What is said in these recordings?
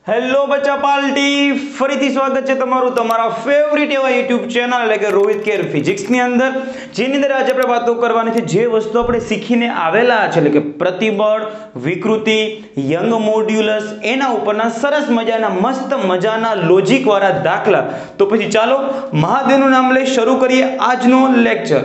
Hello બચ્ચા party ફરીથી સ્વાગત છે તમારું તમારા ફેવરિટ એવા યુટ્યુબ ચેનલ એટલે કે રોહિત કેર ફિઝિક્સની અંદર જેની અંદર આજે આપણે વાતો કરવાની છે જે વસ્તુ આપણે શીખીને આવેલા છે એટલે કે પ્રતિબળ વિકૃતિ યંગ મોડ્યુલસ એના ઉપરના સરસ મજાના મસ્ત મજાના લોજિક વાળા દાખલા તો પછી ચાલો મહાદેવનું નામ લઈ શરૂ કરીએ આજનો લેક્ચર।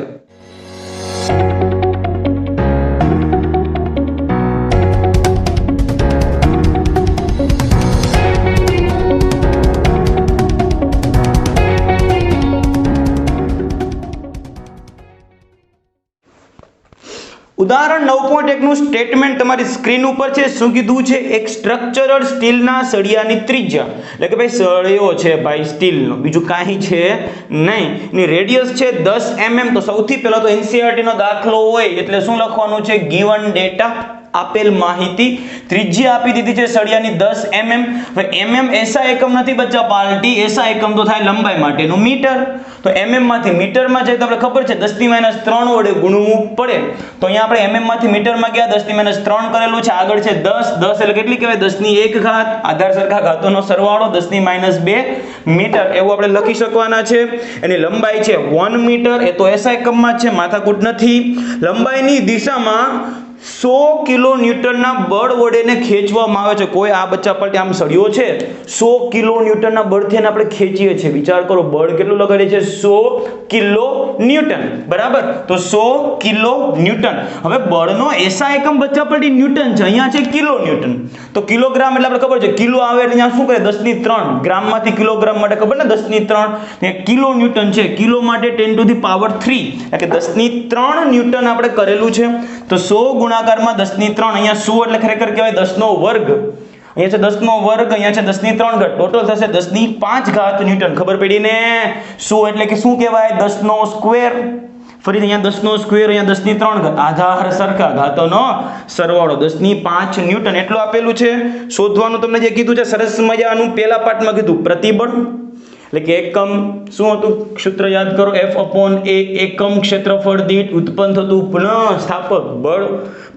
ઉદાહરણ 9.1 નું સ્ટેટમેન્ટ તમારી સ્ક્રીન ઉપર છે। શું કીધું છે? એક સ્ટ્રક્ચરલ સ્ટીલના સળિયાની ત્રિજ્યા એટલે કે ભાઈ સળિયો છે ભાઈ સ્ટીલનો, બીજું કાંઈ છે નહીં, એની રેડિયસ છે 10 mm। તો સૌથી પહેલા તો એનસીઈઆરટી નો દાખલો હોય એટલે શું લખવાનું છે? ગિવન ડેટા, આપેલ માહિતી, ત્રિજ્યા આપી દીધી છે સળિયાની 10 mm। હવે mm એસા એકમ નથી બચ્ચા પાર્ટી, એસા એકમ તો થાય લંબાઈ માટેનું મીટર। તો mm માંથી મીટરમાં જાય તો આપણે ખબર છે 10 ની -3 વડે ગુણવું પડે। તો અહીંયા આપણે mm માંથી મીટરમાં ગયા 10 ની -3 કરેલું છે, આગળ છે 10 10 એટલે કેટલી કહેવાય? 10 ની 1 ઘાત, આધાર સરખા ઘાતોનો સરવાળો 10 ની -2 મીટર એવું આપણે લખી શકવાના છે। એની લંબાઈ છે 1 મીટર, એ તો એસા એકમમાં જ છે, માથાકૂટ નથી। લંબાઈની દિશામાં 100 કિલો ન્યૂટનના બળ વડે ખેંચવામાં આવે છે। કોઈ આ બચ્ચા પર આમ સળિયો છે 100 કિલો ન્યૂટનના બળથી આપણે ખેંચીએ છીએ, વિચાર કરો બળ કેટલું લગાડે છે? 100 કિલો ન્યૂટન, બરાબર? તો 100 કિલો ન્યૂટન। હવે બળનો એસા એકમ બચ્ચા પર ન્યૂટન છે, અહીંયા છે કિલો ન્યૂટન। તો કિલોગ્રામ એટલે આપણે ખબર છે કિલો આવે એટલે અહીંયા શું કરે? 10 ની 3 ગ્રામમાંથી કિલોગ્રામ માટે ખબર ને 10 ની 3 કિલો ન્યૂટન છે, કિલો માટે 10⁻³ એટલે કે 10 ની 3 ન્યૂટન આપણે કરેલું છે। તો 100 ગુણાકારમાં 10 ની 3, અહીંયા 100 એટલે ખરેખર કહેવાય 10 નો વર્ગ, અહીંયા છે 10 નો વર્ગ, અહીંયા છે 10 ની 3 ઘાત, ટોટલ થશે 10 ની 5 ઘાત ન્યૂટન। ખબર પડી ને? 100 એટલે કે શું કહેવાય? 10 નો સ્ક્વેર, ફરીથી અહીંયા 10 નો સ્ક્વેર, અહીંયા 10 ની 3 ઘાત, આધાર સરખા ઘાતોનો સરવાળો 10 ની 5 ન્યૂટન એટલું આપેલું છે। શોધવાનું તમને જે કીધું છે સરસ મજાનું, પહેલા પાઠમાં કીધું પ્રતિબળ એટલે કે એકમ શું હતું? સૂત્ર યાદ કરો, F/A એકમ ક્ષેત્રફળ દીઠ ઉત્પન્ન થતું પુનઃસ્થાપક બળ।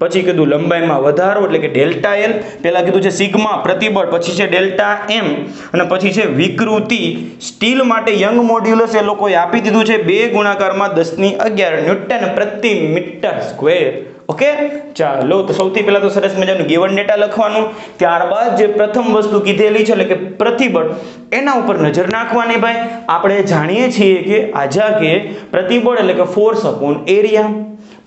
પછી કીધું લંબાઈમાં વધારો એટલે કે ડેલ્ટા એલ, પહેલા કીધું છે સિગ્મા પ્રતિબળ, પછી છે ડેલ્ટા એમ, અને પછી છે વિકૃતિ। સ્ટીલ માટે યંગ મોડ્યુલસ એ લોકોએ આપી દીધું છે 2 ગુણાકારમાં 10 ની 11 ન્યૂટન પ્રતિ મીટર સ્ક્વેર। ઓકે, ચાલો તો સૌથી પહેલા તો સરસ મજાનું ગિવન ડેટા લખવાનું, ત્યારબાદ જે પ્રથમ વસ્તુ કીધેલી છે એટલે કે પ્રતિબળ એના ઉપર નજર નાખવાની। ભાઈ આપણે જાણીએ છીએ કે આજા કે પ્રતિબળ એટલે કે ફોર્સ અપોન એરિયા,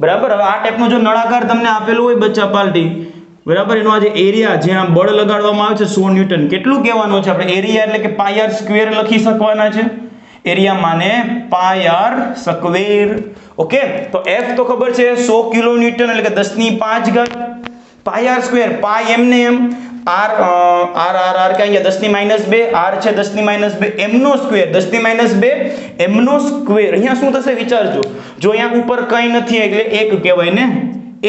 બરાબર? હવે આ ટાઈપનો જો નળાકાર તમને આપેલું હોય બચ્ચા પાર્ટી, બરાબર, એનો આ જે એરિયા જ્યાં બળ લગાડવામાં આવે છે 100 ન્યૂટન, કેટલું કહેવાનું છે આપણે? એરિયા એટલે કે પાઈ આર સ્ક્વેર લખી શકવાના છે, એરિયા માને પાઈ આર સ્ક્વેર। ઓકે, તો F તો ખબર છે 100 કિલો ન્યૂટન એટલે કે 10 ની 5 ઘાત, પાઈ આર સ્ક્વેર, પાઈ એમને એમ, આર કે અહીંયા 10 ની -2, આર છે 10 ની -2, એમ નો સ્ક્વેર 10 ની -2 એમ નો સ્ક્વેર। અહીંયા શું થશે વિચારજો, જો અહીંયા ઉપર કંઈ નથી એટલે 1 કહેવાય ને,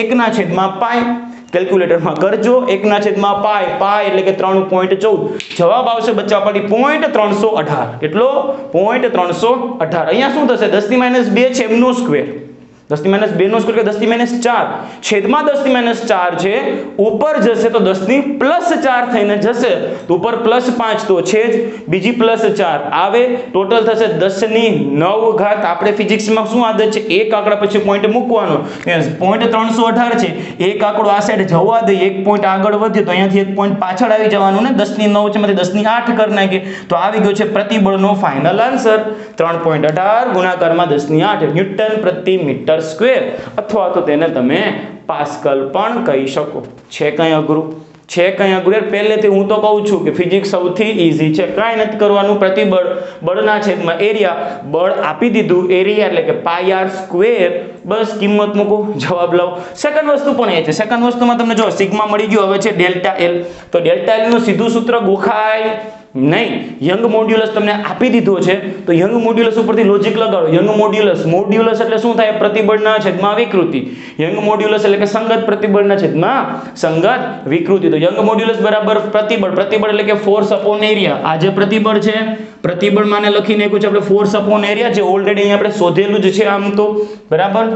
1/પાઈ, કેલ્ક્યુલેટરમાં કરજો, 1/પાઈ, પાઈ એટલે કે 3.14, જવાબ આવશે બચ્ચા પાટી 0.318। કેટલો? 0.318। અહીંયા શું થશે? 10 ની -2 છે એમનો સ્ક્વેર, 10 ની -2 નો સ્ક્વેર કે 10 ની -4, છેદમાં 10 ની -4 છે, ઉપર જશે તો 10 ની +4 થઈને જશે, તો ઉપર +5 તો છે જ, બીજી +4 આવે, ટોટલ થશે 10 ની 9 ઘાત। આપણે ફિઝિક્સમાં શું આદત છે? એક આંકડા પછી પોઈન્ટ મૂકવાનો, 0.318 છે, એક આંકડો આ સાઈડ જવા દે, એક પોઈન્ટ આગળ વધે તો અહીંયાથી એક પોઈન્ટ પાછળ આવી જવાનું ને, 10 ની 9 છે માંથી 10 ની 8 કરી નાખીએ તો આવી ગયો છે પ્રતિબળનો ફાઇનલ આન્સર 3.18 ગુણાકારમાં 10 ની 8 ન્યૂટન પ્રતિ મીટર સ્ક્વેર, અથવા તો તેને તમે પાસ્કલ પણ કહી શકો। છે કઈ અઘરું? છે કઈ અઘરું? પહેલેથી હું તો કહું છું કે ફિઝિક્સ સૌથી ઈઝી છે, કાંઈ નથી કરવાનું। પ્રતિબળ, બળના છેદમાં એરિયા, બળ આપી દીધું એરિયા એટલે કે પાઈ આર સ્ક્વેર, બસ કિંમત મૂકો, જવાબ લાવો। સેકન્ડ વસ્તુ પણ એ છે, સેકન્ડ વસ્તુમાં તમને જો સિગ્મા મળી ગયો, હવે છે ડેલ્ટા એલ, તો ડેલ્ટા એલ નું સીધું સૂત્ર ગોખાય નહીં, યંગ મોડ્યુલસ તમને આપી દીધો છે તો યંગ મોડ્યુલસ ઉપરથી લોજિક લગાડો। યંગ મોડ્યુલસ, મોડ્યુલસ એટલે શું થાય? પ્રતિબળના છેદમાં વિકૃતિ, યંગ મોડ્યુલસ એટલે કે સંગત પ્રતિબળના છેદમાં સંગત વિકૃતિ, તો યંગ મોડ્યુલસ બરાબર પ્રતિબળ, પ્રતિબળ એટલે કે ફોર્સ અપોન એરિયા। આ જે પ્રતિબળ છે, પ્રતિબળ માને લખી નાખ્યું છે આપણે ફોર્સ અપોન એરિયા, જે ઓલરેડી અહીંયા આપણે શોધેલું જ છે આમ તો, બરાબર?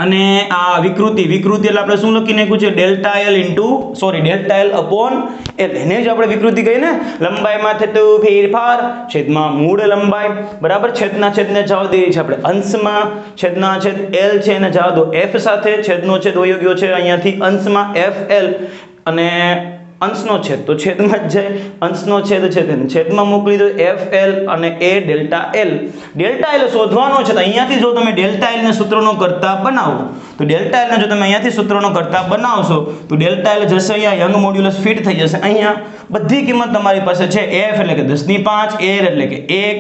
અને આ વિકૃતિ એટલે આપણે શું લખી નાખ્યું છે ડેલ્ટા એલ અપોન એલ, એને જ આપણે વિકૃતિ કહીએ ને. લંબાઈમાં થતો ફેરફાર છેદમાં મૂળ લંબાઈ, બરાબર. છેદના છેદને જવા દઈએ છીએ આપણે અંશમાં, છેદના છેદ એલ છે એને જવા દો એફ સાથે, છેદનો છેદ વયો ગયો છે અહીંયાથી અંશમાં એફ એલ, અને અંશનો છેદ તો છેદમાં જ જાય, અંશનો છેદ છે તેને છેદમાં મોકલી દો એફ એલ અને એ ડેલ્ટા એલ. ડેલ્ટા એલ શોધવાનો છે તો અહીંયાથી જો તમે ડેલ્ટા એલ ને સૂત્રનો કરતા બનાવો તો ડેલ્ટા એલ ને જો તમે અહીંયાથી સૂત્રનો કરતા બનાવશો તો ડેલ્ટા એલ જશે અહીંયા યંગ મોડ્યુલસ ફિટ થઈ જશે. અહીંયા બધી કિંમત તમારી પાસે છે. એફ એટલે કે 10⁵, એર એટલે કે 1,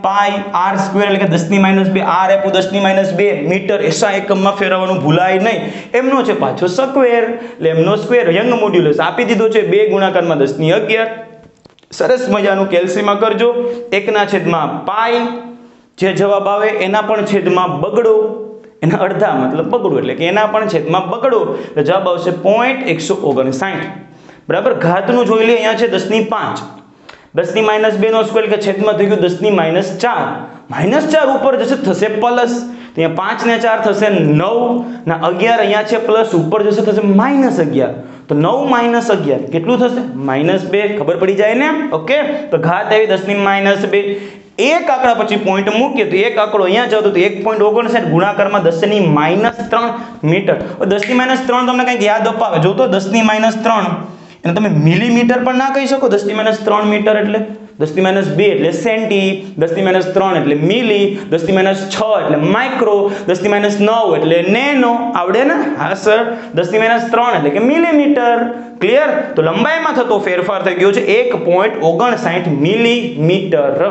પાઈ આર સ્ક્વેર એટલે કે 10⁻², આર એપુ 10⁻², મીટર એસા એકમમાં ફેરવવાનું ભૂલાય નહીં. એમનો છે પાછો સ્ક્વેર એટલે એમનો સ્ક્વેર. યંગ મોડ્યુલસ આપી દીધો છે 2 ગુણાકારમાં 10⁻11. સરસ મજાનું કેલ્સીમાં કરજો. 1/પાઈ જે જવાબ આવે એના પણ છેદમાં બગડો, એના અડધા મતલબ બગડો એટલે કે એના પણ છેદમાં બગડો એટલે જવાબ આવશે 0.159. બરાબર. ઘાતનું જોઈ લે, અહીંયા છે 10⁵. 10⁻² નો સ્ક્વેર કે છેદમાં થઈ ગયું 10⁻4. -4 ઉપર જશે થશે પ્લસ, તો અહીંયા 5 ને 4 થશે 9 ના 11, અહીંયા છે પ્લસ ઉપર જશે થશે -11. તો 9 - 11 કેટલું થશે -2. ખબર પડી જાય ને. ઓકે, તો ઘાત આવી 10⁻². એક આંકડા પછી પોઈન્ટ મૂકીએ તો એક આંકડો અહીંયા જતો તો 1.59 ગુણાકારમાં 10⁻³ મીટર. 10⁻³ તમને કંઈક યાદ અપાવે જો તો 10⁻³ એને તમે મિલીમીટર પણ ના કહી શકો. 10⁻³ મીટર એટલે 10⁻² એટલે સેન્ટી, 10⁻³ એટલે મિલી, 10⁻6 એટલે માઇક્રો, 10⁻9 એટલે નેનો. આવડે ને? હા સર. 10⁻³ એટલે કે મિલીમીટર. ક્લિયર? તો લંબાઈમાં થતો ફેરફાર થઈ ગયો છે 1.59 મિલીમીટર.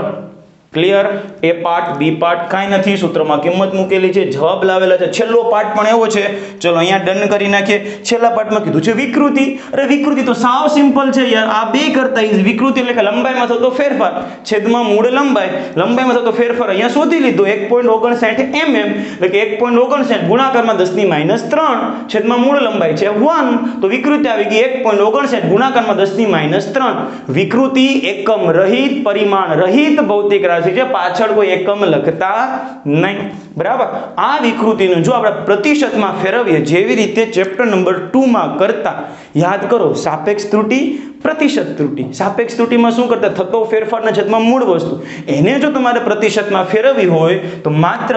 ક્લિયર? એ પાર્ટ બી પાર્ટ કાંઈ નથી, સૂત્રમાં કિંમત મૂકેલી છે, જવાબ લાવેલા છે. છેલ્લો પાર્ટ પણ એવો છે, ચલો અહીંયા ડન કરી નાખીએ. છેલ્લા પાર્ટમાં કીધું છે વિકૃતિ. અરે વિકૃતિ તો સાવ સિમ્પલ છે યાર, આ બે કરતા ઈઝી. વિકૃતિ એટલે કે લંબાઈમાં થતો ફેરફાર છેદમાં મૂળ લંબાઈ, લંબાઈમાં થતો ફેરફાર અહીંયા શોધી લીધો 1.59 mm એટલે કે 1.59 ગુણાકારમાં 10⁻³ છેદમાં મૂળ લંબાઈ છે 1, તો વિકૃતિ આવી ગઈ 1.59 ગુણાકારમાં 10⁻³. વિકૃતિ એકમ રહિત, પરિમાણ રહિત ભૌતિક રાશિ છે, પાછળ કોઈ એકમ લખતા નહીં. બરાબર. આ વિકૃતિનું જો આપણે પ્રતિશતમાં ફેરવીએ જેવી રીતે ચેપ્ટર નંબર 2 માં કરતા, યાદ કરો સાપેક્ષ ત્રુટિ, પ્રતિશત ત્રુટિ. સાપેક્ષ ત્રુટિમાં શું કરતા? થતો ફેરફારના છેદમાં મૂળ વસ્તુ. એને જો તમારે પ્રતિશતમાં ફેરવવી હોય તો માત્ર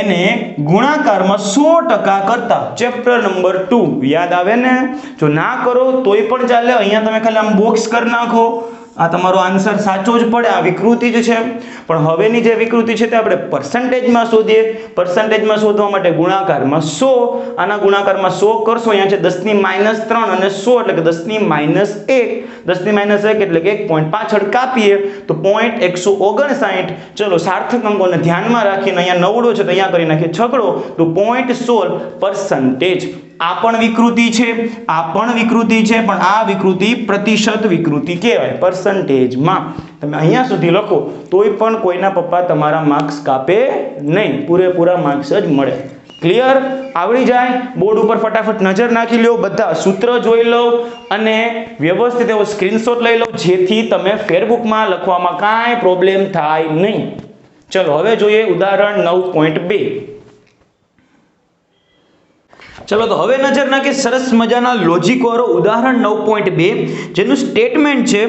એને ગુણાકારમાં 100% કરતા. ચેપ્ટર નંબર 2 યાદ આવે ને? જો ના કરો તોય પણ ચાલે. અહીંયા તમે ખાલી આમ બોક્સ કરી નાખો, આ તમારો આન્સર સાચો જ પડે. આ વિકૃતિ જ છે, પણ હવેની જે વિકૃતિ છે તે આપણે પર્સન્ટેજમાં શોધીએ. પર્સન્ટેજમાં શોધવા માટે ગુણાકારમાં 100, આના ગુણાકારમાં 100 કરશો, અહીંયા છે 10⁻³ અને 100 એટલે કે 10⁻1. 10⁻1 એટલે કે 1.65 કાપીએ તો 0.159. ચલો સાર્થક અંકોને ધ્યાનમાં રાખીને અહીંયા નવડો છે તો અહીંયા કરી નાખીએ છગડો તો 0.16%. આ પણ વિકૃતિ છે, આ પણ વિકૃતિ છે, પણ આ વિકૃતિ પ્રતિશત વિકૃતિ કહેવાય પર્સન્ટેજમાં. તમે અહીંયા સુધી લખો તોય પણ કોઈના પપ્પા તમારા માર્ક્સ કાપે નહીં, પૂરેપૂરા માર્ક્સ જ મળે. ક્લિયર? આવડી જાય. બોર્ડ ઉપર ફટાફટ નજર નાખી લો, બધા સૂત્ર જોઈ લો અને વ્યવસ્થિત એવો સ્ક્રીનશોટ લઈ લો જેથી તમે ફેરબુકમાં લખવામાં કાંઈ પ્રોબ્લેમ થાય નહીં. ચલો હવે જોઈએ ઉદાહરણ 9.2. ચલો તો હવે નજર નાખીએ સરસ મજાના લોજિક વાળો ઉદાહરણ 9.2 જેનું સ્ટેટમેન્ટ છે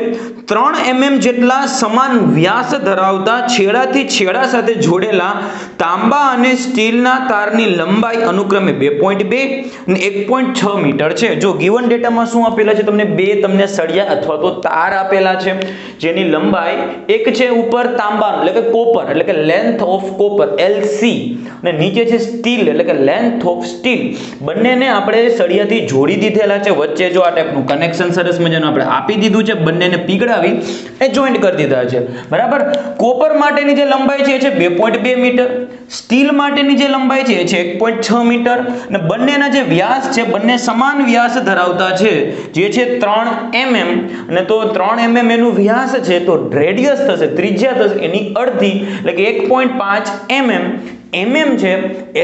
3 mm જેટલા સમાન વ્યાસ ધરાવતા છેડાથી છેડા સાથે જોડેલા તાંબા અને સ્ટીલના તારની લંબાઈ અનુક્રમે 2.2 અને 1.6 મીટર છે. જો ગિવન ડેટામાં શું આપેલા છે તમને સળિયા અથવા તો તાર આપેલા છે જેની લંબાઈ એક છે ઉપર તાંબા એટલે કે કોપર એટલે કે લેન્થ ઓફ કોપર LC અને નીચે છે સ્ટીલ એટલે કે લેન્થ ઓફ સ્ટીલ. બંનેને આપણે સળિયાથી જોડી દીધેલા છે. વચ્ચે જો આ ટાઈપનું કનેક્શન સરસ મજાનું આપણે આપી દીધું છે, બંનેને પીગળાવી એ જોઈન્ટ કરી દીધા છે. બરાબર. કોપર માટેની જે લંબાઈ છે એ છે 2.2 મીટર, સ્ટીલ માટેની જે લંબાઈ છે એ છે 1.6 મીટર અને બંનેના જે વ્યાસ છે બંને સમાન વ્યાસ ધરાવતા છે જે છે 3 mm અને તો 3 mm એનું વ્યાસ છે તો રેડિયસ થશે ત્રિજ્યા થશે એની અડધી એટલે કે 1.5 mm mm છે,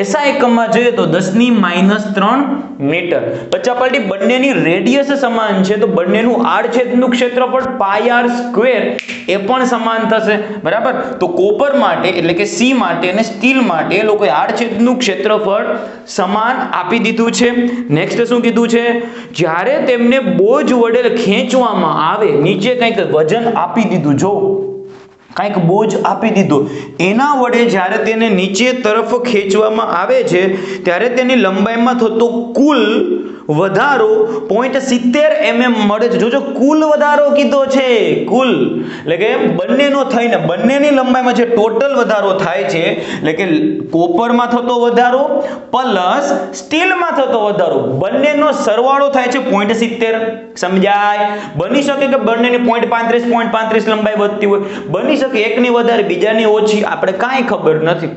SI એકમમાં જોઈએ તો 10⁻³ મીટર. બચ્ચા પાર્ટી બંનેની રેડિયસ સમાન છે તો બંનેનું આડછેદનું ક્ષેત્રફળ πr² એ પણ સમાન થશે. બરાબર. તો કોપર માટે એટલે કે C માટે અને સ્ટીલ માટે એ લોકોએ આડછેદનું ક્ષેત્રફળ સમાન આપી દીધું છે. નેક્સ્ટ શું કીધું છે? જ્યારે તેમને બોજ વડે ખેંચવામાં આવે, નીચે કંઈક વજન આપી દીધું, જો કંઈક બોજ આપી દીધો, એના વડે જ્યારે તેને નીચે તરફ ખેંચવામાં આવે છે ત્યારે તેની લંબાઈમાં થતો કુલ વધારો 0.70 mm મળે છે. જોજો કુલ વધારો કીધો છે, કુલ એટલે કે બંનેનો થઈને બંનેની લંબાઈમાં જે ટોટલ વધારો થાય છે એટલે કે કોપરમાં થતો વધારો પ્લસ સ્ટીલમાં થતો વધારો, બંનેનો સરવાળો થાય છે 0.70. સમજાય? બની શકે કે બંનેની 0.35 લંબાઈ વધતી હોય, બની શકે એકની વધારે બીજાની ઓછી, આપણે કાંઈ ખબર નથી,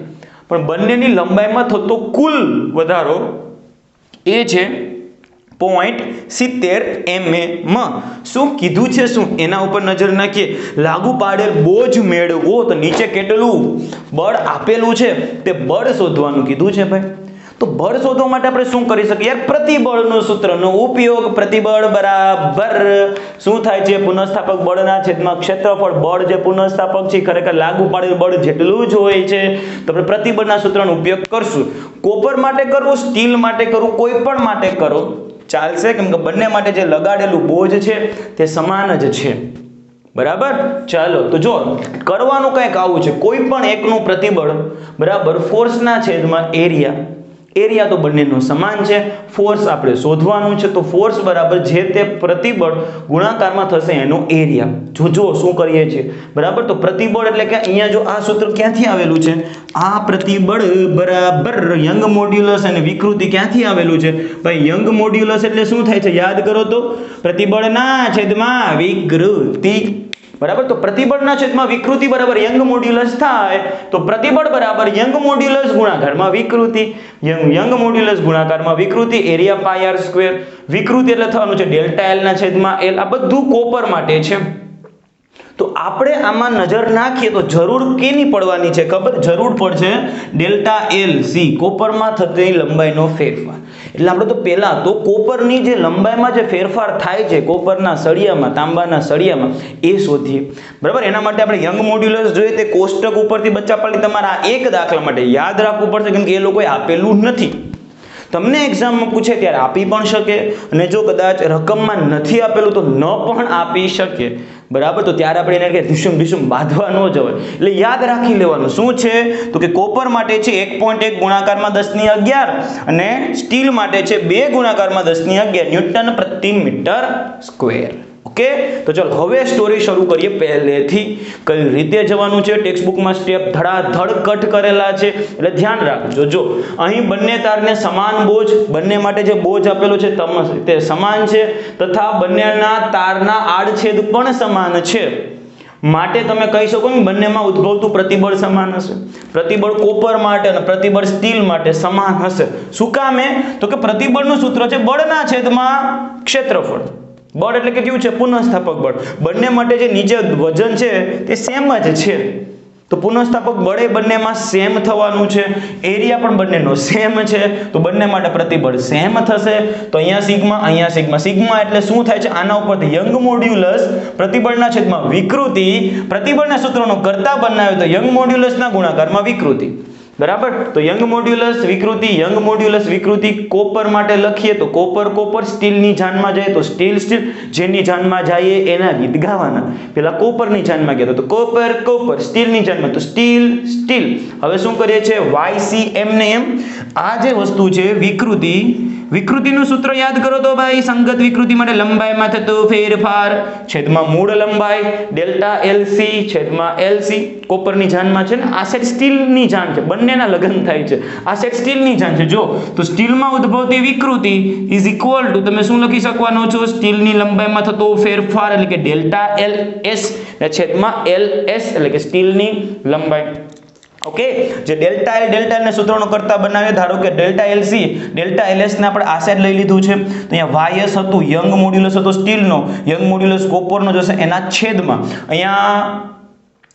પણ બંનેની લંબાઈમાં થતો કુલ વધારો એ છે 0.70 mm. શું કીધું છે? શું એના ઉપર નજર નાખીએ. લાગુ પાડેલ બોજ મેળવો તો નીચે કેટલું બળ આપેલું છે તે બળ શોધવાનું કીધું છે ભાઈ. તો બળ શોધવા માટે આપણે શું કરી શકીએ? યાર પ્રતિબળનો સૂત્રનો ઉપયોગ. પ્રતિબળ બરાબર શું થાય છે? પુનઃસ્થાપક બળના છેદમાં ક્ષેત્રફળ. બળ જે પુનઃસ્થાપક છે ખરેખર લાગુ પાડેલ બળ જેટલું જ હોય છે, તો આપણે પ્રતિબળના સૂત્રનો ઉપયોગ કરશું. કોપર માટે કરવું, સ્ટીલ માટે કરવું, કોઈ પણ માટે કરો ચાલશે, કેમ કે બંને માટે જે લગાડેલું બોજ છે તે સમાન જ છે. બરાબર. ચાલો તો જો કરવાનું કંઈક આવું છે, કોઈ પણ એકનું પ્રતિબળ બરાબર ફોર્સના છેદમાં એરિયા. એરિયા તો બંનેનો સમાન છે, ફોર્સ આપણે શોધવાનું છે, તો ફોર્સ બરાબર જે તે પ્રતિબળ ગુણાકારમાં થશે એનો એરિયા. જોજો શું કરીએ છીએ. બરાબર. તો પ્રતિબળ એટલે કે અહીંયા જો આ સૂત્ર ક્યાંથી આવેલું છે? આ પ્રતિબળ બરાબર યંગ મોડ્યુલસ અને વિકૃતિ ક્યાંથી આવેલું છે? ભાઈ યંગ મોડ્યુલસ એટલે શું થાય છે? યાદ કરો તો પ્રતિબળના છેદમાં વિકૃતિ. બરાબર. તો પ્રતિબળના છેદમાં વિકૃતિ બરાબર યંગ મોડ્યુલસ થાય, તો પ્રતિબળ બરાબર યંગ મોડ્યુલસ ગુણાકારમાં વિકૃતિ. યંગ મોડ્યુલસ ગુણાકારમાં વિકૃતિ, એરિયા πr². વિકૃતિ એટલે થવાનું છે ΔL ના છેદમાં L. આ બધું કોપર માટે છે. તો આપણે આમાં નજર નાખીએ તો જરૂર કેની પડવાની છે ખબર? જરૂર પડશે ΔLC, કોપરમાં થતી લંબાઈનો ફેરફાર. એટલે આપણે તો પહેલા તો કોપરની જે લંબાઈમાં જે ફેરફાર થાય છે કોપરના સળિયામાં, તાંબાના સળિયામાં, એ શોધીએ. બરાબર. એના માટે આપણે યંગ મોડ્યુલસ જોઈએ તે કોષ્ટક ઉપરથી બચ્ચા પાડી તમારે આ એક દાખલા માટે યાદ રાખવું પડશે, કેમ કે એ લોકોએ આપેલું નથી. તમને એક્ઝામમાં પૂછે ત્યારે આપી પણ શકે, અને જો કદાચ રકમમાં નથી આપેલું તો ન પણ આપી શકે. બરાબર. તો ત્યારે આપણે એને ઢીસુમ બાંધવા ન જવાય, એટલે યાદ રાખી લેવાનું. શું છે? તો કે કોપર માટે છે 1.1 ગુણાકારમાં 10⁻11 અને સ્ટીલ માટે છે 2 ગુણાકારમાં 10⁻11 ન્યૂટન પ્રતિ મીટર સ્ક્વેર. ઓકે. તો ચાલો હવે સ્ટોરી શરૂ કરીએ પહેલેથી. કઈ રીતે જવાનું છે? ટેક્સ્ટ બુકમાં સ્ટેપ ધડાધડ કટ કરેલા છે, એટલે ધ્યાન રાખજો. જો અહીં બંને તારને સમાન બોજ, બંને માટે જે બોજ આપેલો છે તે સમાન છે, તથા બંનેના તારના આડછેદ પણ સમાન છે, માટે તમે કહી શકો કે બંનેમાં ઉદ્ભવતું પ્રતિબળ સમાન હશે. પ્રતિબળ કોપર માટે અને પ્રતિબળ સ્ટીલ માટે સમાન હશે. શું કામે? તો કે પ્રતિબળનું સૂત્ર છે બળના છેદમાં ક્ષેત્રફળ. બળ એટલે કે કેવું છે? પુનઃસ્થાપક બળ. બંને માટે જે નીચે વજન છે તે સેમ જ છે, તો પુનઃસ્થાપક બળે બંનેમાં સેમ થવાનું છે, એરિયા પણ બંનેનો સેમ છે, તો બંને માટે પ્રતિબળ સેમ થશે. તો અહીંયા સિગ્મા, અહીંયા સિગ્મા. સિગ્મા એટલે શું થાય છે? આના ઉપરથી યંગ મોડ્યુલસ વિકૃતિના છેદમાં વિકૃતિ, પ્રતિબળના સૂત્રનો કરતા બનાવ્યો તો યંગ મોડ્યુલસના ગુણાકારમાં વિકૃતિ. બરાબર. તો યંગ મોડ્યુલસ વિકૃતિ કોપર માટે લખીએ તો કોપર, સ્ટીલની જાનમાં જાય તો સ્ટીલ, જેની જાનમાં જાય એના ગીત ગાવાના. પેલા કોપરની જાનમાં ગયા તો કોપર, સ્ટીલની જાનમાં તો સ્ટીલ. હવે શું કરીએ છીએ? YCM ને એમ. આ જે વસ્તુ છે વિકૃતિનું સૂત્ર યાદ કરો તો ભાઈ સંગત વિકૃતિ માટે લંબાઈમાં થતો ફેરફાર છેદમાં મૂળ લંબાઈ ΔLC છેદમાં LC. કોપરની જાનમાં છે ને, આ સેટ સ્ટીલની જાન છે, બંનેના લગ્ન થાય છે. આ સેટ સ્ટીલની જાન છે. જો તો સ્ટીલમાં ઉદ્ભવતી વિકૃતિ ઇઝ ઇક્વલ ટુ તમે શું લખી શકવાનો છો? સ્ટીલની લંબાઈમાં થતો ફેરફાર એટલે કે ΔLS છેદમાં LS એટલે કે સ્ટીલની લંબાઈ. ઓકે. જે ΔL ને સૂત્રનો કરતા બનાવે, ધારો કે ΔLC ΔLS ને આપણે આ સાઈડ લઈ લીધું છે, તો અહીંયા YS હતું યંગ મોડ્યુલસ હતો સ્ટીલનો, યંગ મોડ્યુલસ કોપરનો જશે એના છેદમાં અહીંયા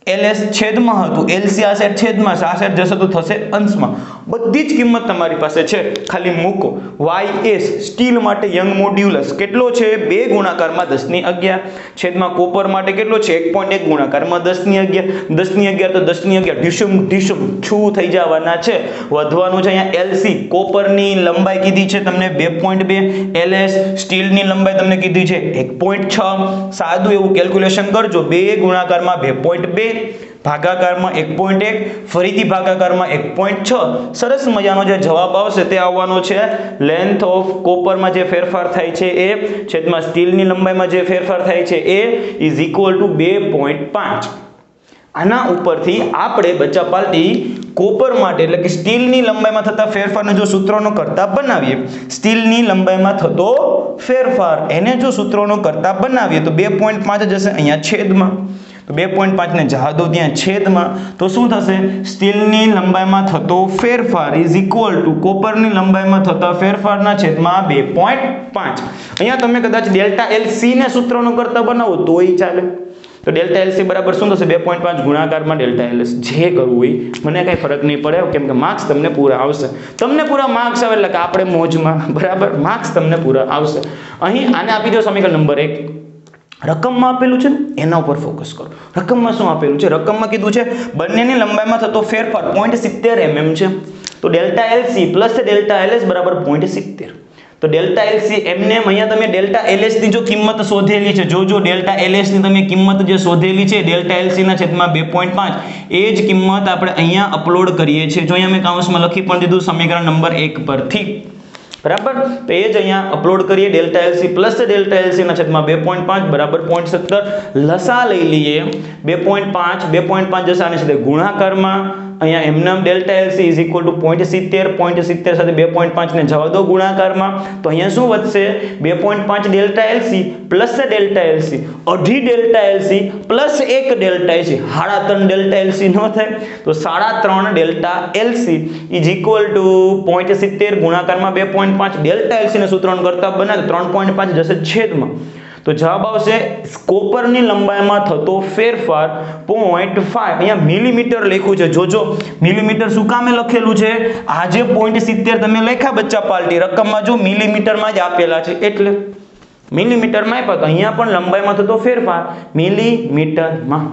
LS છેદમાં હતું, LC આ સાઈડ છેદમાં છે, આ સાઈડ જશે તો થશે અંશમાં. બધી જ કિંમત તમારી પાસે છે, ખાલી મૂકો. YS સ્ટીલ માટે યંગ મોડ્યુલસ કેટલો છે? 2 ગુણાકારમાં 10 ની 11 છેદમાં કોપર માટે કેટલો છે? 1.1 ગુણાકારમાં 10 ની 11 10 ની 11 તો 10 ની 11 ઢીસુમ ઢીસુમ છું થઈ જવાના છે. વધવાનું છે અહીંયા LC કોપરની લંબાઈ કીધી છે તમને 2.2, LS સ્ટીલની લંબાઈ તમને કીધી છે 1.6. સાદું એવું કેલ્ક્યુલેશન કરજો. 2 ગુણાકારમાં 2.2 ભાગાકારમાં 1.1 ફરીથી ભાગાકારમાં 1.6. સરસ મજાનો જે જવાબ આવશે તે આવવાનો છે લેન્થ ઓફ કોપરમાં જે ફેરફાર થાય છે એ છેદમાં સ્ટીલની લંબાઈમાં જે ફેરફાર થાય છે એ ઇઝ ઇક્વલ ટુ 2.5. આના ઉપરથી આપણે બચ્ચા પાર્ટી કોપર માટે એટલે કે સ્ટીલની લંબાઈમાં થતા ફેરફારને જો સૂત્રોનો કરતા બનાવીએ, સ્ટીલની લંબાઈમાં થતો ફેરફાર એને જો સૂત્રોનો કરતા બનાવીએ તો 2.5 જશે અહીંયા છેદમાં. તો 2.5 ને જવા દો ત્યાં છેદમાં, તો શું થશે? સ્ટીલની લંબાઈમાં થતો ફેરફાર ઇઝ ઇક્વલ ટુ કોપરની લંબાઈમાં થતા ફેરફારના છેદમાં 2.5. અહીંયા તમે કદાચ ડેલ્ટા LC ને સૂત્રનો કરતા બનાવો તોય ચાલે. તો ડેલ્ટા LC બરાબર શું થશે? 2.5 ગુણાકારમાં ડેલ્ટા LS. જે કરવું હોય મને કઈ ફરક નહીં પડે, કેમ કે માર્ક્સ તમને પૂરા આવશે. તમને પૂરા માર્ક્સ આવે એટલે કે આપણે મોજમાં, બરાબર? માર્ક્સ તમને પૂરા આવશે. અહીં આને આપી દો સમીકરણ નંબર 1. રકમમાં આપેલું છે ને એના ઉપર ફોકસ કરો. રકમમાં શું આપેલું છે? રકમમાં કીધું છે બંનેની લંબાઈમાં થતો ફેરફાર 0.70 mm છે. તો delta LC plus delta LS બરાબર 0.70. તો ડેલ્ટા LC એમને અહીંયા તમે ડેલ્ટા LS ની જો કિંમત શોધેલી છે, જો ડેલ્ટા LS ની તમે કિંમત જે શોધેલી છે ડેલ્ટા LC ના છેદમાં 2.5 એ જ કિંમત આપણે અહીંયા અપલોડ કરીએ છીએ. જો અહીંયા મેં કૌંસમાં લખી પણ દીધું સમીકરણ નંબર 1 પરથી, બરાબર? તો એ જ અહીંયા અપલોડ કરીએ. Delta LC plus delta LC ના છેદમાં 2.5 બરાબર 0.70. લસા લઈ લઈએ 2.5 જશે આની સાથે ગુણાકારમાં. અહીંયા એમનામ delta LC is equal to 0.70 સાથે 2.5 ને જવા દો ગુણાકારમાં. તો અહીંયા શું વધશે? 2.5 delta LC plus delta LC, અઢી delta LC plus 1 delta LC, 3.5 delta LC ન થાય તો 3.5 delta LC is equal to 0.70 ગુણાકારમાં 2.5 ડેલ્ટા LC ને સૂત્રણ કરતા બનાવે 3.5 જશે છેદમાં. તો જવાબ આવશે કોપરની લંબાઈમાં થતો ફેરફાર 0.5. અહીંયા મિલીમીટર લખ્યું છે, જોજો મિલીમીટર શું કામે લખેલું છે? આ જે 0.70 તમે લખ્યા બચ્ચા પાર્ટી રકમમાં જો મિલીમીટરમાં જ આપેલા છે એટલે મિલીમીટરમાં આપ્યા, તો અહીંયા પણ લંબાઈમાં થતો ફેરફાર મિલીમીટરમાં.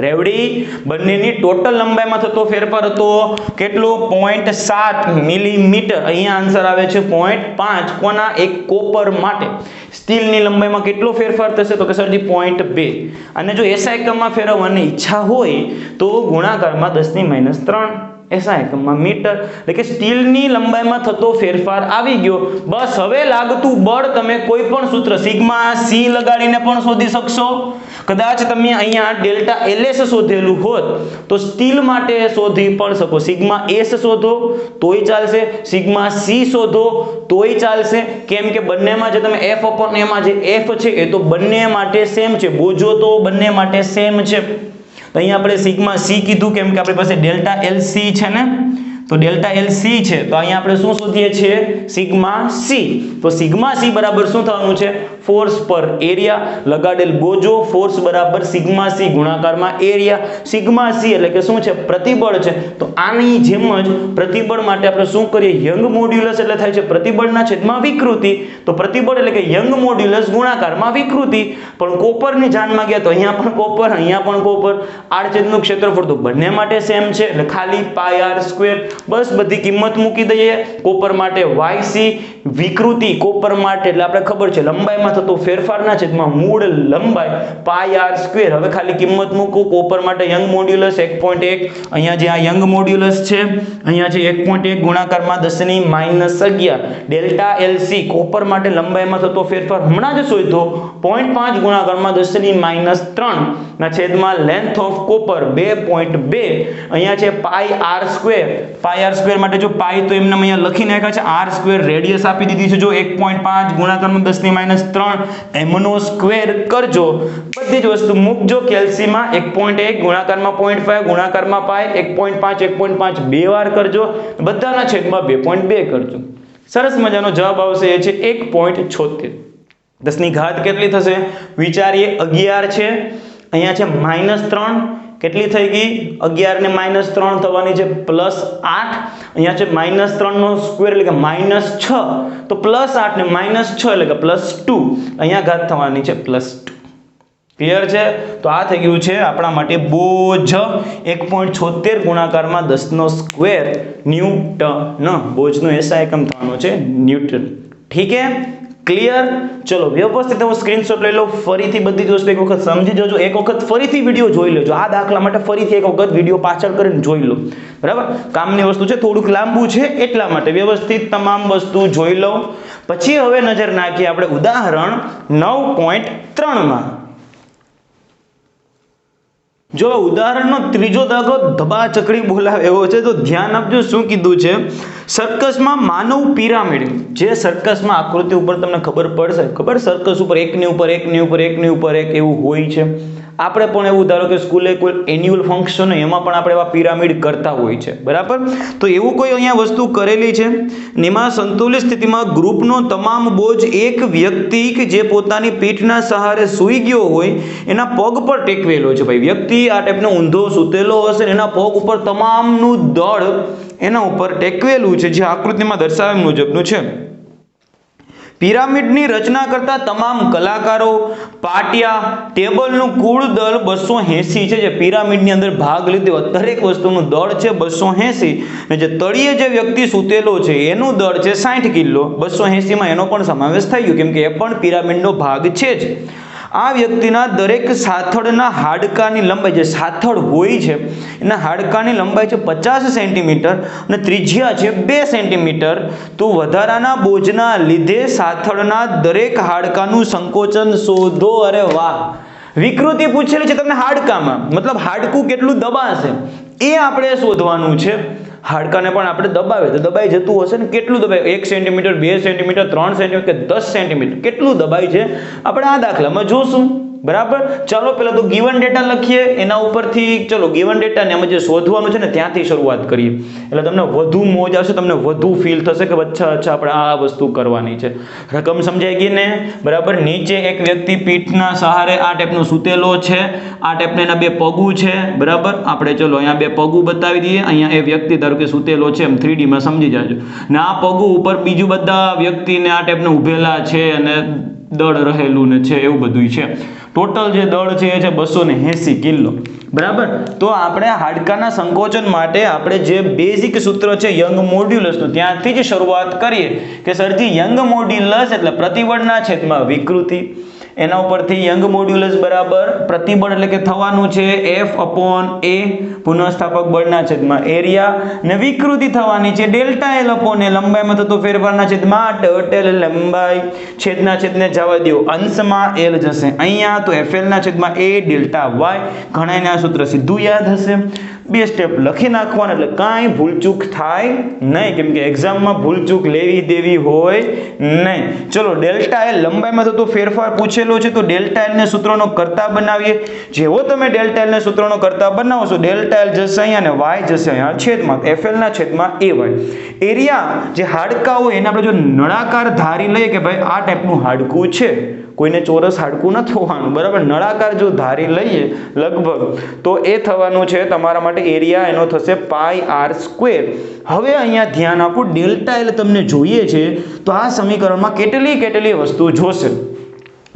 રેવડી બંનેની ટોટલ લંબાઈમાં થતો ફેરફાર હતો કેટલો? 0.7 મિલીમીટર. અહીંયા આન્સર આવે છે 0.5. કોના? એક કોપર માટે. સ્ટીલની લંબાઈમાં કેટલો ફેરફાર થશે? તો કે સરજી 0.2. અને જો SI એકમમાં ફેરવવાની ઈચ્છા હોય તો ગુણાકારમાં 10⁻³ SI એકમમાં મીટર. એટલે કે સ્ટીલની લંબાઈમાં થતો ફેરફાર આવી ગયો. બસ હવે લાગતું બળ તમે કોઈ પણ સૂત્ર સિગ્મા C લગાડીને પણ શોધી શકશો. કદાચ તમે અહીંયા ડેલ્ટા LS શોધેલું હોત તો સ્ટીલ માટે શોધી પણ શકો. સિગ્મા S શોધો તોય ચાલશે, સિગ્મા C શોધો તોય ચાલશે. કેમ કે બંનેમાં જે તમે F/A માં જે F છે એ તો બંને માટે સેમ છે, બોજો તો બંને માટે સેમ છે. તો અહીંયા આપણે સિગ્મા C કીધું કેમ કે આપણી પાસે ડેલ્ટા LC છે ને, તો ડેલ્ટા LC છે તો અહીંયા આપણે શું શોધીએ છીએ? Sigma C. તો સિગ્મા C બરાબર શું થવાનું છે? ફોર્સ પર એરિયા, લગાડેલ બોજો, ફોર્સ બરાબર સિગ્મા C ગુણાકારમાં એરિયા. સિગ્મા C એટલે કે શું છે? પ્રતિબળ છે. તો આની જેમ જ પ્રતિબળ માટે આપણે શું કરીએ? યંગ મોડ્યુલસ એટલે થાય છે પ્રતિબળના છેદમાં વિકૃતિ. તો પ્રતિબળ એટલે કે યંગ મોડ્યુલસ ગુણાકારમાં વિકૃતિ. પણ કોપરની જાનમાં ગયા તો અહીંયા પણ કોપર, અહીંયા પણ કોપર. આડછેદનું ક્ષેત્રફળ તો બંને માટે સેમ છે એટલે ખાલી πr². બસ બધી કિંમત મૂકી દઈએ. કોપર માટે YC, વિકૃતિ કોપર માટે એટલે આપણે ખબર છે લંબાઈમાં થતો ફેરફારના છેદમાં મૂળ લંબાઈ πr². હવે ખાલી કિંમત મૂકો. કોપર માટે યંગ મોડ્યુલસ 1.1. અહીંયા જે આ યંગ મોડ્યુલસ છે અહીંયા છે 1.1 ગુણાકારમાં 10⁻11. ડેલ્ટા LC કોપર માટે લંબાઈમાં થતો ફેરફાર હમણાં જ શોધ્યો 0.5 ગુણાકારમાં 10⁻³ ના છેદમાં લેન્થ ઓફ કોપર 2.2. અહીંયા છે πr² માટે જો પાઈ તો એમને અહીંયા લખી નાખ્યા છે, r² રેડિયસ આપી દીધી છે. જો 1.5 ગુણાકારમાં 10⁻³ એમનો સ્ક્વેર કરજો. બધી જ વસ્તુ મૂકજો કેલ્સીમાં. 1.1 ગુણાકારમાં 0.5 ગુણાકારમાં પાઈ 1.5 બે વાર કરજો. બધાના છેદમાં 2.2 કરજો. સરસ મજાનો જવાબ આવશે એ છે 1.76. 10 ની ઘાત કેટલી થશે? વિચારીએ 11 છે અહીંયા છે -3, કેટલી થઈ ગઈ 11 ને -3 થવાની છે +8, અહીંયા છે -3 નો સ્ક્વેર એટલે કે -6, તો +8 ને -6 એટલે કે +2, અહીંયા ઘાત થવાની છે +2. ક્લિયર છે? તો આ થઈ ગયું છે આપણા માટે બોજ 1.76 ગુણાકારમાં 10 નો સ્ક્વેર ન્યૂટન. બોજનો એસઆઈ એકમ થવાનો છે ન્યૂટન. ઠીક છે? ક્લિયર? ચલો વ્યવસ્થિત તમે સ્ક્રીનશોટ લઈ લો, ફરીથી બધી જ વસ્તુ એક વખત સમજી જજો, એક વખત ફરીથી વિડીયો જોઈ લેજો. આ દાખલા માટે ફરીથી એક વખત વિડીયો પાછળ કરીને જોઈ લો. બરાબર? કામની વસ્તુ છે, થોડુંક લાંબુ છે એટલા માટે વ્યવસ્થિત તમામ વસ્તુ જોઈ લો. પછી હવે નજર નાખીએ આપણે ઉદાહરણ 9.3 માં. જો ઉદાહરણનો ત્રીજો દાખલો ધબાચકડી બોલાવે એવો છે, તો ધ્યાન આપજો શું કીધું છે. સર્કસમાં માનવ પિરામિડ, જે સર્કસમાં આકૃતિ ઉપર તમને ખબર પડશે, ખબર સર્કસ ઉપર એકની ઉપર એક એવું હોય છે. આપણે પણ એવું ધારો કે સ્કૂલે કોઈ એન્યુઅલ ફંક્શન હોય એમાં પણ આપણે એવા પિરામિડ કરતા હોય છે. બરાબર? તો એવું કોઈ અહીંયા વસ્તુ કરેલી છે. એમાં સંતુલિત સ્થિતિમાં ગ્રુપનો તમામ બોજ એક વ્યક્તિ કે જે પોતાની પીઠના સહારે સૂઈ ગયો હોય એના પગ પર ટેકવેલો છે. ભાઈ વ્યક્તિ આ ટાઈપનો ઊંધો સૂતેલો હશે, એના પગ ઉપર તમામનું દળ એના ઉપર ટેકવેલું છે, જે આકૃતિમાં દર્શાવ્યા મુજબનું છે. પિરામિડની રચના કરતા તમામ કલાકારો, પાટિયા, ટેબલનું કુલ દળ 280 છે. જે પિરામિડની અંદર ભાગ લીધો દરેક વસ્તુનું દળ છે 280, અને જે તળિયે જે વ્યક્તિ સૂતેલો છે એનું દળ છે 60 કિલો. 280 માં એનો પણ સમાવેશ થઈ ગયો, કેમ કે એ પણ પિરામિડનો ભાગ છે જ. આ વ્યક્તિના દરેક સાથળના હાડકાની લંબાઈ, જે સાથળ હોય છે એના હાડકાની લંબાઈ છે 50 સેન્ટીમીટર અને ત્રિજ્યા છે 2 સેન્ટીમીટર. તો વધારાના બોજના લીધે સાથળના દરેક હાડકાનું સંકોચન શોધો. અરે વાહ, વિકૃતિ પૂછેલી છે તમને હાડકામાં, મતલબ હાડકું કેટલું દબાશે એ આપણે શોધવાનું છે. હાડકાને પણ આપણે દબાવે તો દબાઈ જતું હશે ને, કેટલું દબાય, 1 સેન્ટીમીટર, 2 સેન્ટીમીટર, 3 સેન્ટીમીટર કે 10 સેન્ટીમીટર કેટલું દબાય છે આપણે આ દાખલામાં જોશું. બરાબર? ચાલો પહેલા તો ગિવન ડેટા લખીએ, એના ઉપરથી ચલો ગિવન ડેટા ને જે શોધવાનું છે ને ત્યાંથી શરૂઆત કરીએ, એટલે તમને વધુ મોજ આવશે, તમને વધુ ફીલ થશે કે અચ્છા આપણે આ વસ્તુ કરવાની છે. રકમ સમજાઈ ગઈ ને? બરાબર? નીચે એક વ્યક્તિ પીઠના સહારે આ ટાઈપનો સૂતેલો છે, આ ટાઈપના એના 2 પગું છે. બરાબર? આપણે ચલો અહીંયા 2 પગું બતાવી દઈએ. અહીંયા એ વ્યક્તિ ધારો કે સૂતેલો છે, એમ 3D માં સમજી જાજો. ને આ પગું ઉપર બીજું બધા વ્યક્તિને આ ટાઈપના ઉભેલા છે અને દળ રહેલું ને છે, એવું બધું છે. ટોટલ જે દળ છે એ છે 280 કિલો. બરાબર? તો આપણે હાડકાના સંકોચન માટે આપણે જે બેઝિક સૂત્ર છે યંગ મોડ્યુલસનું, ત્યાંથી જ શરૂઆત કરીએ કે સરજી યંગ મોડ્યુલસ એટલે પ્રતિબળના છેદમાં વિકૃતિ. એના ઉપરથી યંગ મોડ્યુલસ બરાબર પ્રતિબળ એટલે કે થવાનું છે F/A, પુનઃસ્થાપક બળના છેદમાં એરિયા, ને વિકૃતિ થવાની છે ડેલ્ટા L/A, લંબાઈમાં થતો ફેરફારના છેદમાં ટોટલ લંબાઈ. છેદના છેદને જવા દો, અંશમાં L જશે અહીંયા, તો FL ના છેદમાં A ડેલ્ટા Y. ઘણાને આ સૂત્ર સીધું યાદ હશે. 2 સ્ટેપ લખી નાખવાના એટલે કાંઈ ભૂલચૂક થાય નહીં, કેમ કે એક્ઝામમાં ભૂલચૂક લેવી દેવી હોય નહીં. ચલો ડેલ્ટા L લંબાઈમાં થતો ફેરફાર પૂછેલો છે, તો ડેલ્ટા L ને સૂત્રનો કરતા બનાવીએ. જેવો તમે ડેલ્ટા L ને સૂત્રનો કરતા બનાવશો, ડેલ્ટા L જશે અહીંયા અને Y જશે અહીંયા છેદમાં FL ના છેદમાં AY. એરિયા જે હાડકા હોય એને આપણે જો નળાકાર ધારી લઈએ કે ભાઈ આ ટાઈપનું હાડકું છે, કોઈને ચોરસ હાડકું નથી હોવાનું. બરાબર? નળાકાર જો ધારી લઈએ લગભગ, તો એ થવાનું છે તમારા માટે એરિયા, એનો થશે πr². હવે અહીંયા ધ્યાન આપો, ડેલ્ટા L તમને જોઈએ છે તો આ સમીકરણમાં કેટલી વસ્તુ જોશે.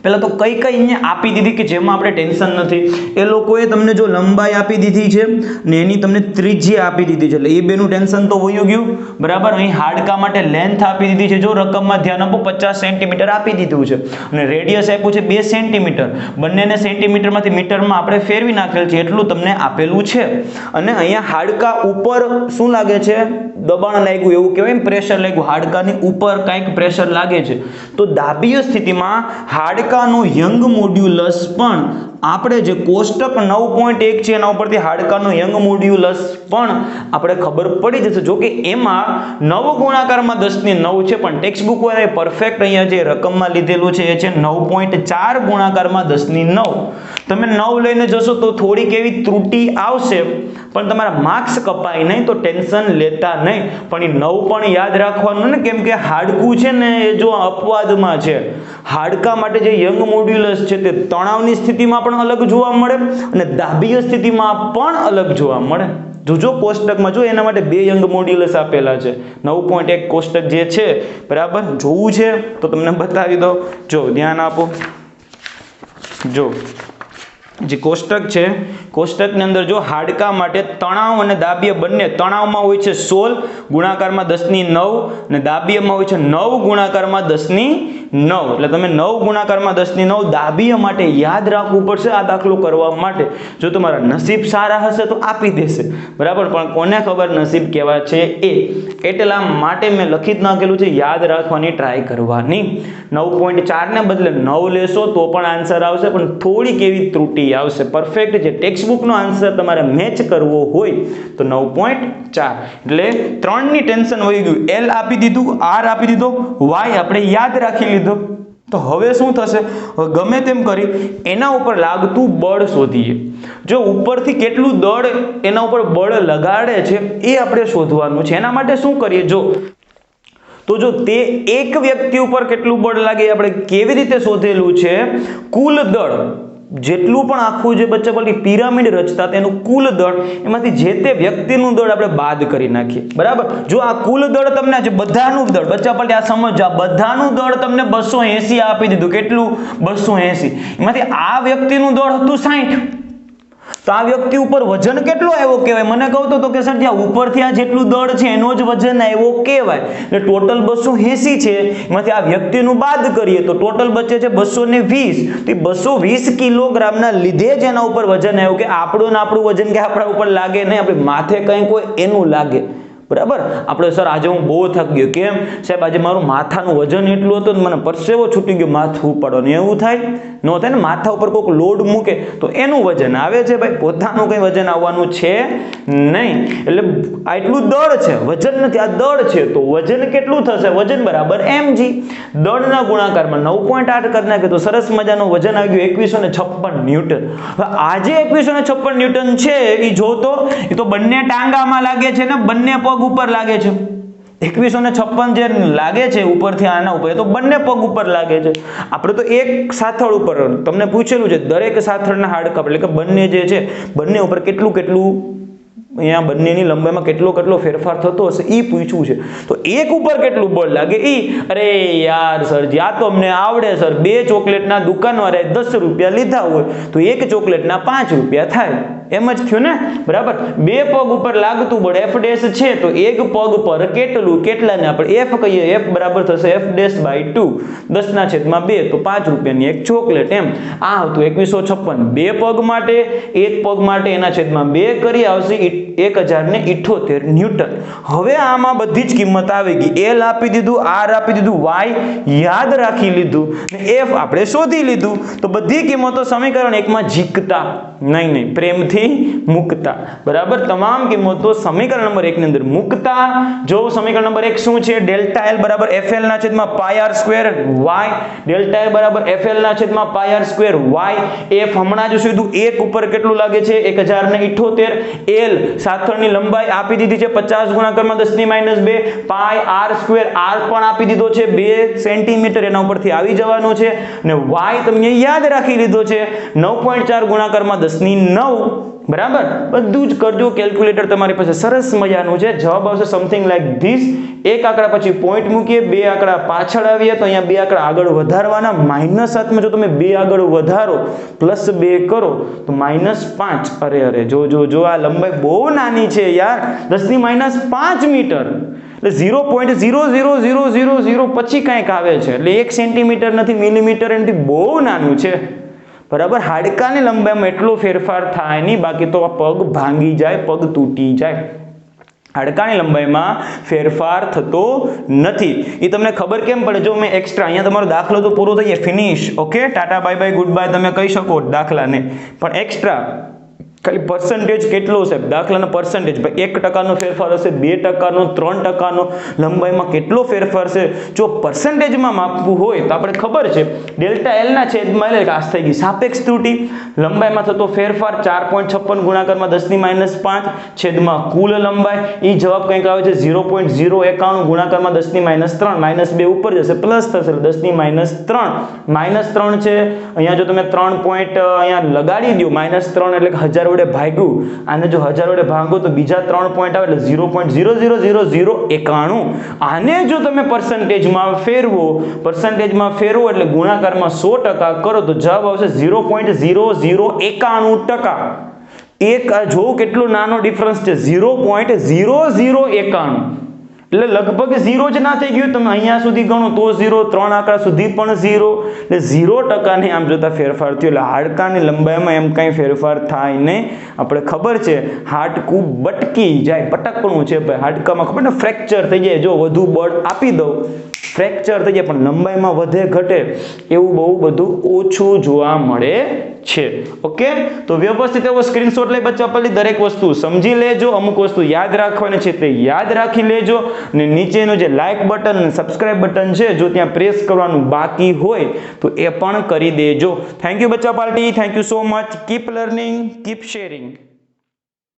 પહેલા તો કઈ અહીંયા આપી દીધી કે જેમાં આપણે ટેન્શન નથી. એ લોકોએ તમને જો લંબાઈ આપી દીધી છે ને એની તમને ત્રિજ્યા આપી દીધી છે, એટલે એ બેનું ટેન્શન તો વયું ગયું. બરાબર? અહીં હાડકા માટે લેન્થ આપી દીધી છે, જો રકમમાં ધ્યાન આપો 50 સેન્ટીમીટર આપી દીધું છે, અને રેડિયસ આપ્યું છે 2 સેન્ટીમીટર. બંનેને સેન્ટીમીટરમાંથી મીટરમાં આપણે ફેરવી નાખેલ છે, એટલું તમને આપેલું છે. અને અહીંયા હાડકા ઉપર શું લાગે છે? દબાણ લાગ્યું એવું કહેવાય, પ્રેશર લાગ્યું, હાડકાની ઉપર કંઈક પ્રેશર લાગે છે. તો દાબીય સ્થિતિમાં હાડકાનું યંગ મોડ્યુલસ પણ આપણે જે કોષ્ટક 9.1 છે એના ઉપરથી હાડકાનું યંગ મોડ્યુલસ પણ આપણે ખબર પડી જશે. જો કે એમાં 9 ગુણાકારમાં 10⁹ છે, પણ ટેક્સ્ટ બુક વાળાએ પરફેક્ટ અહીંયા જે રકમમાં લીધેલું છે એ છે 9.4 ગુણાકારમાં 10⁹. તમે 9 લઈને જશો તો થોડીક એવી ત્રુટિ આવશે, પણ તમારા માર્ક્સ કપાય નહીં, તો ટેન્શન લેતા નહીં. નહીં, પણ એ 9 પણ યાદ રાખવાનું ને, કેમ કે હાડકું છે ને એ જો અપવાદમાં છે. હાડકા માટે જે યંગ મોડ્યુલસ છે તે તણાવની સ્થિતિમાં પણ અલગ જોવા મળે અને દાબીય સ્થિતિમાં પણ અલગ જોવા મળે. જો કોષ્ટકમાં જો એના માટે 2 યંગ મોડ્યુલસ આપેલા છે. 9.1 કોષ્ટક જે છે બરાબર, જોવું છે તો તમને બતાવી દો. જો ધ્યાન આપો, જો જે કોષ્ટક છે, કોષ્ટકની અંદર જો હાડકા માટે તણાવ અને દાબીય બંને, તણાવમાં હોય છે 16 ગુણાકારમાં 10⁹ અને દાબીયમાં હોય છે 9 ગુણાકારમાં 10⁹. એટલે તમે 9 ગુણાકારમાં 10⁹ દાબીય માટે યાદ રાખવું પડશે આ દાખલો કરવા માટે. જો તમારા નસીબ સારા હશે તો આપી દેશે બરાબર, પણ કોને ખબર નસીબ કેવા છે એ, એટલા માટે મેં લખી જ નાખેલું છે, યાદ રાખવાની ટ્રાય કરવાની. 9.4 ને બદલે 9 લેશો તો પણ આન્સર આવશે, પણ થોડીક એવી ત્રુટિ આવશે. પરફેક્ટ જે ટેક્સ્ટબુકનો આન્સર તમારે મેચ કરવો હોય તો 9.4. એટલે 3 ની ટેન્શન વહી ગયું. L આપી દીધું, R આપી દીધો, Y આપણે યાદ રાખી લીધો. તો હવે શું થશે, ગમે તેમ કરી એના ઉપર લાગતું બળ શોધીએ. જો ઉપરથી કેટલું દળ એના ઉપર બળ લગાડે છે એ આપણે શોધવાનું છે. એના માટે શું કરીએ, જો તો જો તે એક વ્યક્તિ ઉપર કેટલું બળ લાગે આપણે કેવી રીતે શોધેલું છે, કુલ દળ જેટલું પણ આખું જે બચ્ચા બોલી પિરામિડ રચતા તેનું કુલ દળ, એમાંથી જે તે વ્યક્તિનું દળ આપણે બાદ કરી નાખીએ બરાબર. જો આ કુલ દળ તમને જે બધાનું દળ બચ્ચા પલટી આ સમજો, આ બધાનું દળ તમને 280 આપી દીધું. કેટલું? 280. એમાંથી આ વ્યક્તિનું દળ હતું 60. તો આ વ્યક્તિ ઉપર વજન કેટલું આવ્યો કહેવાય? મને કહો તો કે સર જ્યાં ઉપરથી આ જેટલું દળ છે એનો જ વજન આવ્યો કહેવાય. એટલે ટોટલ 280 છે, એમાંથી આ વ્યક્તિનું બાદ કરીએ તો ટોટલ બચે છે 220. તો 220 કિલોગ્રામના લીધે જ એના ઉપર વજન આવ્યું. કે આપણું વજન કે આપણા ઉપર લાગે નહીં, આપણે માથે કંઈક હોય એનું લાગે બરાબર. આપણે સર આજે હું બહુ થાકી ગયો, કેમ સાહેબ આજે મારું માથાનું વજન એટલું હતું મને પરસેવો છૂટી ગયો, માથું ઉપાડવાનું, એવું થાય ન થાય ને. માથા ઉપર કોઈક લોડ મૂકે તો એનું વજન આવે છે ભાઈ, પોતાનું કંઈ વજન આવવાનું છે નહીં. એટલે આટલું દળ છે, વજન નથી, આ દળ છે. તો વજન કેટલું થશે? વજન બરાબર mg. દળના ગુણાકારમાં 9.8 કરી નાખે તો સરસ મજાનું વજન આવી ગયું 2156 ન્યૂટન. હવે આજે 2156 ન્યૂટન છે એ જોતો, એ તો બંને ટાંગામાં લાગે છે ને બંને પગ ઉપર લાગે છે. 2156 જે લાગે છે ઉપરથી આના ઉપર, એ તો બંને પગ ઉપર લાગે છે. આપણે તો એક સાથળ ઉપર તમને પૂછેલું છે, દરેક સાથળના હાડકા એટલે કે બંને જે છે બંને ઉપર કેટલું અહીંયા બંનેની લંબાઈમાં કેટલો ફેરફાર થતો હશે એ પૂછ્યું છે. તો એક ઉપર કેટલું બળ લાગે એ, અરે યાર સરજી આ તો અમને આવડે સર. 2 ચોકલેટના દુકાનવાળાએ 10 રૂપિયા લીધા હોય તો 1 ચોકલેટના 5 રૂપિયા થાય, એમ જ થયું ને બરાબર. 2 પગ ઉપર લાગતું બળ F ડેશ છે તો એક પગ પર કેટલાને આપણે F કહીએ, F બરાબર થશે F ડેશ બાય 2, 10/2 તો 5 રૂપિયાની એક ચોકલેટ. એમ આ હતું 2156. 2 પગ માટે, એક પગ માટે એના છેદમાં 2 કરી આવશે 1078 ન્યૂટન. હવે આમાં બધી જ કિંમત આવી ગઈ. L આપી દીધું, R આપી દીધું, Y યાદ રાખી લીધું ને F આપણે શોધી લીધું. તો બધી કિંમતો સમીકરણ 1 માં જીકતા નહીં, પ્રેમથી મૂકતા બરાબર. તમામ કિંમતો સમીકરણ નંબર 1 ની અંદર મૂકતા. જો સમીકરણ નંબર 1 શું છે? ડેલ્ટા L બરાબર FL ના છેદમાં પાઈ R square Y. Delta L બરાબર FL ના છેદમાં પાઈ R સ્ક્વેર Y. F હમણાં જ શોધ્યું, 1 ઉપર કેટલું લાગે છે? 1078. L સાથળની લંબાઈ આપી દીધી છે 50 ગુણાકારમાં 10⁻2 પાઈ R સ્ક્વેર. R પણ આપી દીધો છે 2 સેન્ટીમીટર, એના ઉપરથી આવી જવાનું છે. અને Y તમે યાદ રાખી લીધો છે 9.4 ગુણાકારમાં 10⁹ બરાબર. બધું જ કરજો, કેલ્ક્યુલેટર તમારી પાસે સરસ મજાનું છે. જવાબ આવશે સમથિંગ લાઈક ધીસ. એક આંકડા પછી પોઈન્ટ મૂકીએ, 2 આંકડા પાછળ આવીએ તો અહીંયા 2 આંકડા આગળ વધારવાના. -7 જો તમે 2 આગળ વધારો +2 કરો તો -5. અરે જો આ લંબાઈ બહુ નાની છે યાર, 10⁻5 મીટર. એટલે 0.00000 પછી કંઈક આવે છે, એટલે 1 સેન્ટીમીટર નથી, મિલીમીટર એનાથી બહુ નાનું છે બરાબર. હાડકાની લંબાઈમાં એટલો ફેરફાર થાય નહીં, બાકી તો પગ ભાંગી જાય, પગ તૂટી જાય. હાડકાની લંબાઈમાં ફેરફાર થતો નથી. એ તમને ખબર કેમ પડે? જો મેં એક્સ્ટ્રા અહીંયા તમારો દાખલો તો પૂરો થઈ જાય, finish, okay, Tata bye bye good bye તમે કહી શકો દાખલાને, પણ એક્સ્ટ્રા ખાલી પર્સન્ટેજ કેટલો છે દાખલાનો પર્સન્ટેજ ભાઈ 1% ફેરફાર હશે, 2%, 3%, લંબાઈમાં કેટલો ફેરફાર છે. જો પર્સન્ટેજમાં માપવું હોય તો આપણે ખબર છે ડેલ્ટા એલ ના છેદમાં એટલે આ થઈ ગઈ સાપેક્ષ ત્રુટિ. લંબાઈમાં થતો ફેરફાર 4.56 ગુણાકારમાં 10⁻5 છેદમાં કુલ લંબાઈ. એ જવાબ કંઈક આવે છે 0.091 ગુણાકારમાં 10⁻3 -2 ઉપર જશે પ્લસ થશે 10⁻3 -3 છે. અહીંયા જો તમે 3 પોઈન્ટ અહીંયા લગાડી દો -3 એટલે 1000 વડે ભાગ્યું, આને જો 1000 વડે ભાગો તો બીજા 3 પોઈન્ટ આવે એટલે 0.00091. આને જો તમે પર્સન્ટેજમાં ફેરવો એટલે ગુણાકારમાં 100% કરો તો જવાબ આવશે 0.0091%. એક જો કેટલો નાનો ડિફરન્સ છે 0.0091 એટલે લગભગ 0 જ ના થઈ ગયું. તમે અહીંયા સુધી ગણો તો 0, 3 આંકડા સુધી પણ 0 એટલે 0% ને આમ જોતા ફેરફાર થયો. એટલે હાડકાની લંબાઈમાં એમ કાંઈ ફેરફાર થાય નહીં. આપણે ખબર છે હાડકું બટકી જાય, પટકણું છે ભાઈ હાડકામાં ખબર ને ફ્રેક્ચર થઈ જાય. જો વધુ બળ આપી દઉં ફ્રેક્ચર થઈ જાય, પણ લંબાઈમાં વધે ઘટે એવું બહુ બધું ઓછું જોવા મળે છે. ઓકે, તો વ્યવસ્થિત એવો સ્ક્રીનશોટ લઈ બચ્ચા પહેલી દરેક વસ્તુ સમજી લેજો. અમુક વસ્તુ યાદ રાખવાની છે તે યાદ રાખી લેજો. અને નીચેનું જે લાઈક બટન અને સબસ્ક્રાઇબ બટન છે જો ત્યાં પ્રેસ કરવાનું બાકી હોય તો એ પણ કરી દેજો. થેન્ક યુ બચ્ચા party, thank you so much. Keep learning, keep sharing.